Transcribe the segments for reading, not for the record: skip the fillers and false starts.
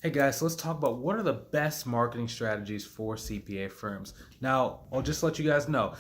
Hey guys, so let's talk about what are the best marketing strategies for CPA firms. Now, I'll just let you guys know,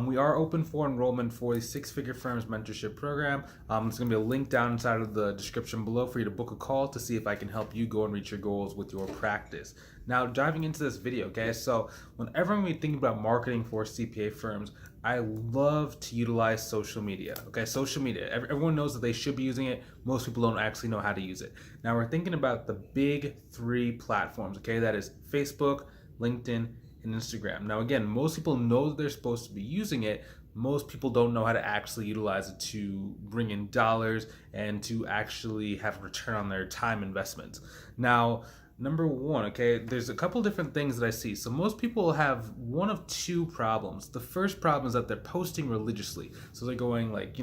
we are open for enrollment for the Six Figure Firms Mentorship Program. There's going to be a link down inside of the description below for you to book a call to see if I can help you go and reach your goals with your practice. Now, diving into this video, okay, so whenever we think about marketing for CPA firms, I love to utilize social media. Okay, social media. Everyone knows that they should be using it. Most people don't actually know how to use it. Now we're thinking about the big three platforms. Okay, that is Facebook, LinkedIn, and Instagram. Now again, most people know that they're supposed to be using it. Most people don't know how to actually utilize it to bring in dollars and to actually have a return on their time investments. Now, number one, okay, there's a couple different things that I see. So most people have one of two problems. The first problem is that they're posting religiously. So they're going like,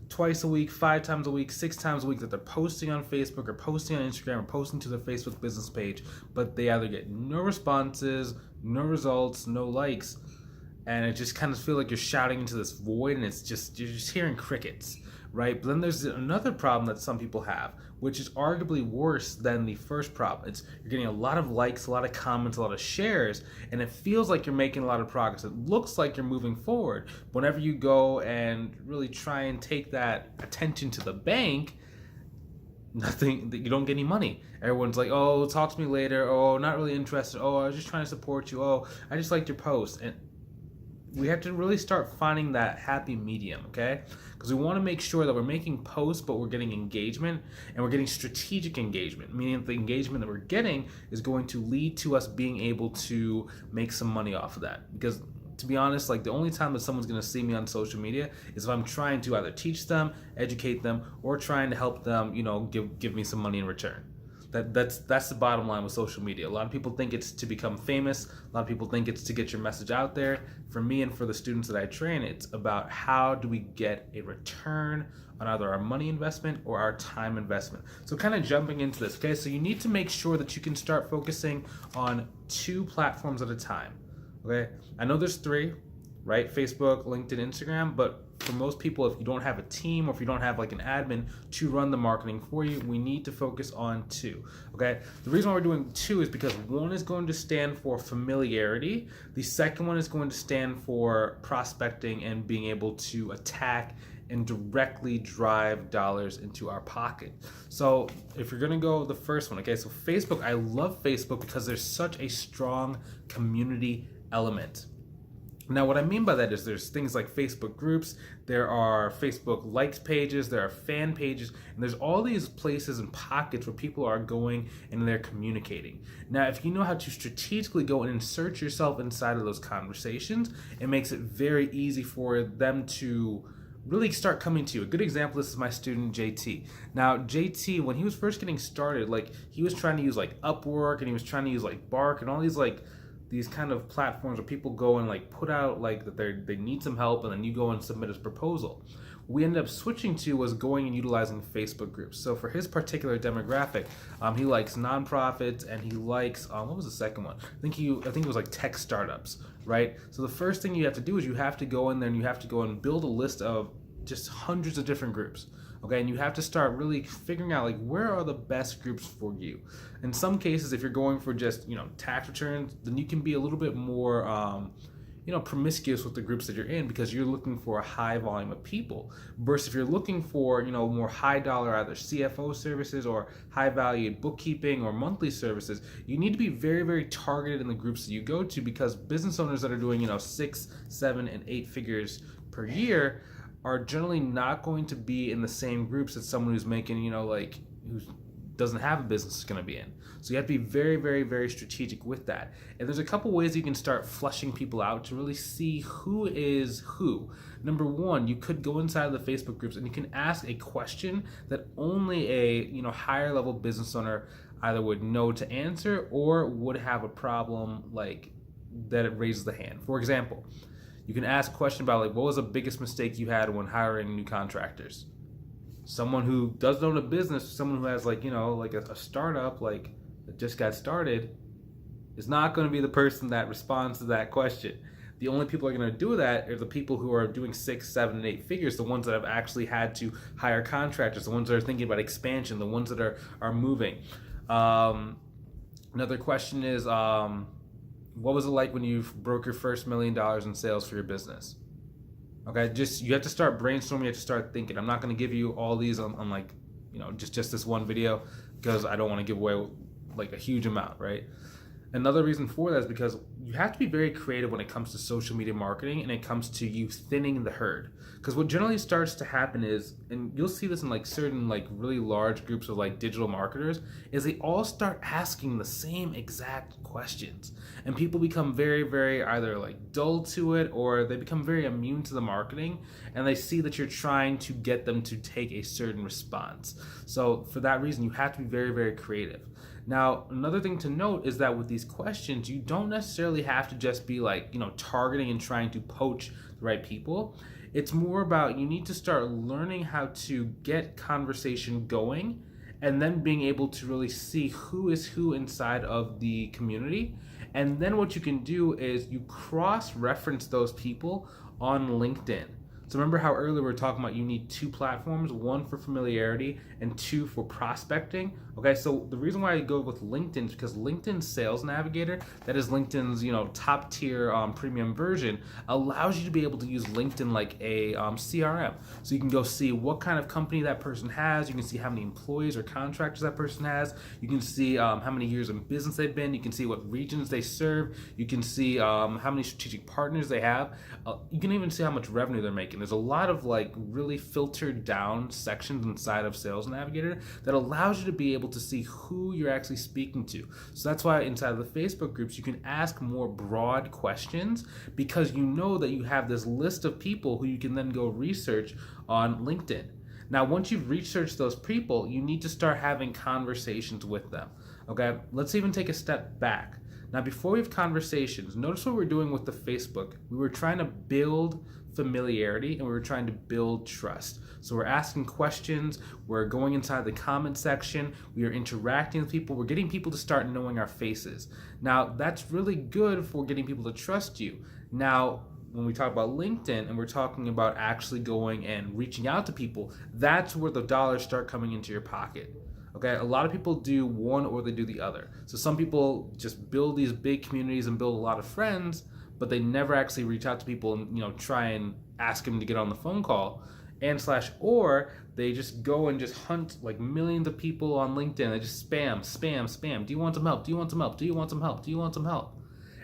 twice a week, 5 times a week, 6 times a week that they're posting on Facebook or posting on Instagram or posting to their Facebook business page, but they either get no responses, no results, no likes, and it just kind of feel like you're shouting into this void and you're just hearing crickets, right? But then there's another problem that some people have, which is arguably worse than the first problem. You're getting a lot of likes, a lot of comments, a lot of shares, and it feels like you're making a lot of progress. It looks like you're moving forward. Whenever you go and really try and take that attention to the bank, nothing, you don't get any money. Everyone's like, oh, talk to me later. Oh, not really interested. Oh, I was just trying to support you. Oh, I just liked your post. And we have to really start finding that happy medium, okay? Because we want to make sure that we're making posts, but we're getting engagement, and we're getting strategic engagement, meaning the engagement that we're getting is going to lead to us being able to make some money off of that. Because to be honest, like the only time that someone's going to see me on social media is if I'm trying to either teach them, educate them, or trying to help them, give me some money in return. That's the bottom line with social media. A lot of people think it's to become famous. A lot of people think it's to get your message out there. For me and for the students that I train, it's about how do we get a return on either our money investment or our time investment. So kind of jumping into this, okay? So you need to make sure that you can start focusing on 2 platforms at a time, okay? I know there's 3, right? Facebook, LinkedIn, Instagram, but for most people, if you don't have a team or if you don't have like an admin to run the marketing for you, we need to focus on 2, okay? The reason why we're doing 2 is because 1 is going to stand for familiarity. The second one is going to stand for prospecting and being able to attack and directly drive dollars into our pocket. So if you're gonna go the first one, okay, so Facebook, I love Facebook because there's such a strong community element. Now, what I mean by that is there's things like Facebook groups, there are Facebook likes pages, there are fan pages, and there's all these places and pockets where people are going and they're communicating. Now, if you know how to strategically go and insert yourself inside of those conversations, it makes it very easy for them to really start coming to you. A good example, this is my student JT. Now, JT, when he was first getting started, like he was trying to use like Upwork and he was trying to use like Bark and all these kind of platforms where people go and like put out like that they need some help, and then you go and submit his proposal. What we ended up switching to was going and utilizing Facebook groups. So for his particular demographic, he likes nonprofits and he likes what was the second one? I think it was like tech startups, right? So the first thing you have to do is you have to go in there and you have to go and build a list of just hundreds of different groups. Okay, and you have to start really figuring out like where are the best groups for you. In some cases, if you're going for just tax returns, then you can be a little bit more promiscuous with the groups that you're in because you're looking for a high volume of people. Versus if you're looking for more high dollar either CFO services or high valued bookkeeping or monthly services, you need to be very, very targeted in the groups that you go to, because business owners that are doing 6, 7, and 8 figures per year are generally not going to be in the same groups as someone who's making, who doesn't have a business is going to be in. So you have to be very, very, very strategic with that. And there's a couple ways you can start flushing people out to really see who is who. Number one, you could go inside of the Facebook groups and you can ask a question that only a higher level business owner either would know to answer or would have a problem like that it raises the hand. For example, you can ask a question about like, what was the biggest mistake you had when hiring new contractors? Someone who doesn't own a business, someone who has like a startup like that just got started, is not going to be the person that responds to that question. The only people who are going to do that are the people who are doing 6, 7, and 8 figures, the ones that have actually had to hire contractors, the ones that are thinking about expansion, the ones that are moving. Another question is, what was it like when you broke your first $1 million in sales for your business? Okay, just you have to start brainstorming. You have to start thinking. I'm not going to give you all these on like, just this one video because I don't want to give away like a huge amount, right? Another reason for that is because you have to be very creative when it comes to social media marketing and it comes to you thinning the herd. Because what generally starts to happen is, and you'll see this in like certain like really large groups of like digital marketers, is they all start asking the same exact questions. And people become very, very either like dull to it or they become very immune to the marketing and they see that you're trying to get them to take a certain response. So for that reason, you have to be very, very creative. Now, another thing to note is that with these questions, you don't necessarily have to just be like, targeting and trying to poach the right people. It's more about you need to start learning how to get conversation going and then being able to really see who is who inside of the community. And then what you can do is you cross-reference those people on LinkedIn. So remember how earlier we were talking about you need 2 platforms, 1 for familiarity and 2 for prospecting. Okay, so the reason why I go with LinkedIn is because LinkedIn Sales Navigator, that is LinkedIn's top tier premium version, allows you to be able to use LinkedIn like a CRM. So you can go see what kind of company that person has. You can see how many employees or contractors that person has. You can see how many years in business they've been. You can see what regions they serve. You can see how many strategic partners they have. You can even see how much revenue they're making. There's a lot of like really filtered down sections inside of Sales Navigator that allows you to be able to see who you're actually speaking to. So that's why inside of the Facebook groups you can ask more broad questions because you know that you have this list of people who you can then go research on LinkedIn. Now, once you've researched those people, you need to start having conversations with them. Okay, let's even take a step back. Now, before we have conversations, notice what we're doing with the Facebook. We were trying to build familiarity and we were trying to build trust. So we're asking questions, we're going inside the comment section, we are interacting with people, we're getting people to start knowing our faces. Now, that's really good for getting people to trust you. Now, when we talk about LinkedIn and we're talking about actually going and reaching out to people, that's where the dollars start coming into your pocket. Okay, a lot of people do one or they do the other. So some people just build these big communities and build a lot of friends, but they never actually reach out to people and try and ask them to get on the phone call. Or they just go and just hunt like millions of people on LinkedIn. They just spam. Do you want some help? Do you want some help? Do you want some help? Do you want some help?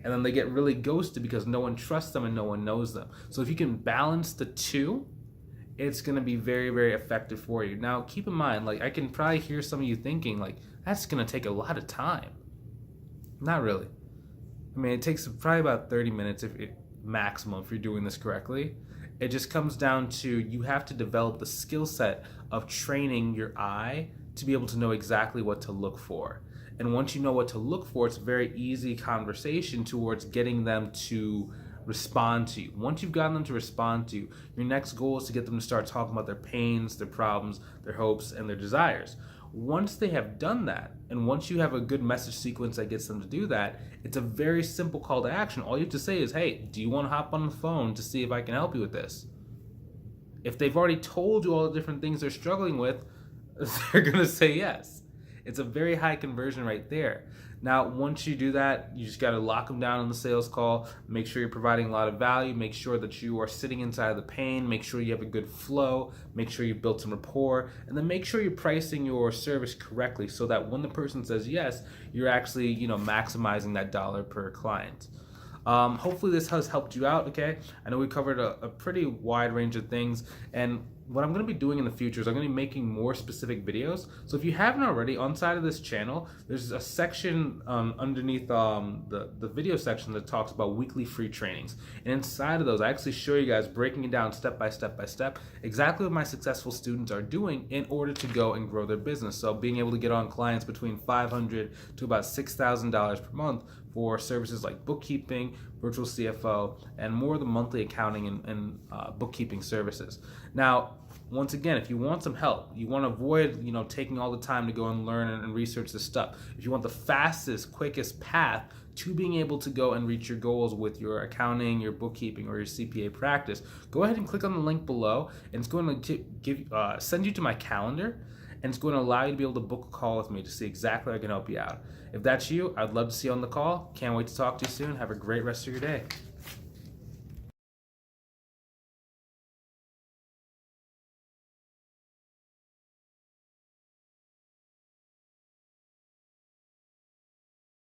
And then they get really ghosted because no one trusts them and no one knows them. So if you can balance the two, it's going to be very, very effective for you. Now, keep in mind, like I can probably hear some of you thinking like, that's going to take a lot of time. Not really. I mean, it takes probably about 30 minutes maximum if you're doing this correctly. It just comes down to you have to develop the skill set of training your eye to be able to know exactly what to look for. And once you know what to look for, it's a very easy conversation towards getting them to respond to you. Once you've gotten them to respond to you, your next goal is to get them to start talking about their pains, their problems, their hopes, and their desires. Once they have done that, and once you have a good message sequence that gets them to do that, it's a very simple call to action. All you have to say is, hey, do you want to hop on the phone to see if I can help you with this? If they've already told you all the different things they're struggling with, they're going to say yes. It's a very high conversion right there. Now, once you do that, you just got to lock them down on the sales call, make sure you're providing a lot of value, make sure that you are sitting inside of the pain, make sure you have a good flow, make sure you've built some rapport, and then make sure you're pricing your service correctly so that when the person says yes, you're actually, maximizing that dollar per client. Hopefully this has helped you out, okay? I know we covered a pretty wide range of things, and what I'm going to be doing in the future is I'm going to be making more specific videos. So if you haven't already, on side of this channel, there's a section underneath the video section that talks about weekly free trainings. And inside of those, I actually show you guys breaking it down step by step exactly what my successful students are doing in order to go and grow their business. So being able to get on clients between $500 to about $6,000 per month for services like bookkeeping, virtual CFO, and more of the monthly accounting and bookkeeping services. Now, once again, if you want some help, you want to avoid, taking all the time to go and learn and research this stuff. If you want the fastest, quickest path to being able to go and reach your goals with your accounting, your bookkeeping, or your CPA practice, go ahead and click on the link below, and it's going to send you to my calendar. and it's going to allow you to be able to book a call with me to see exactly how I can help you out. If that's you, I'd love to see you on the call. Can't wait to talk to you soon. Have a great rest of your day.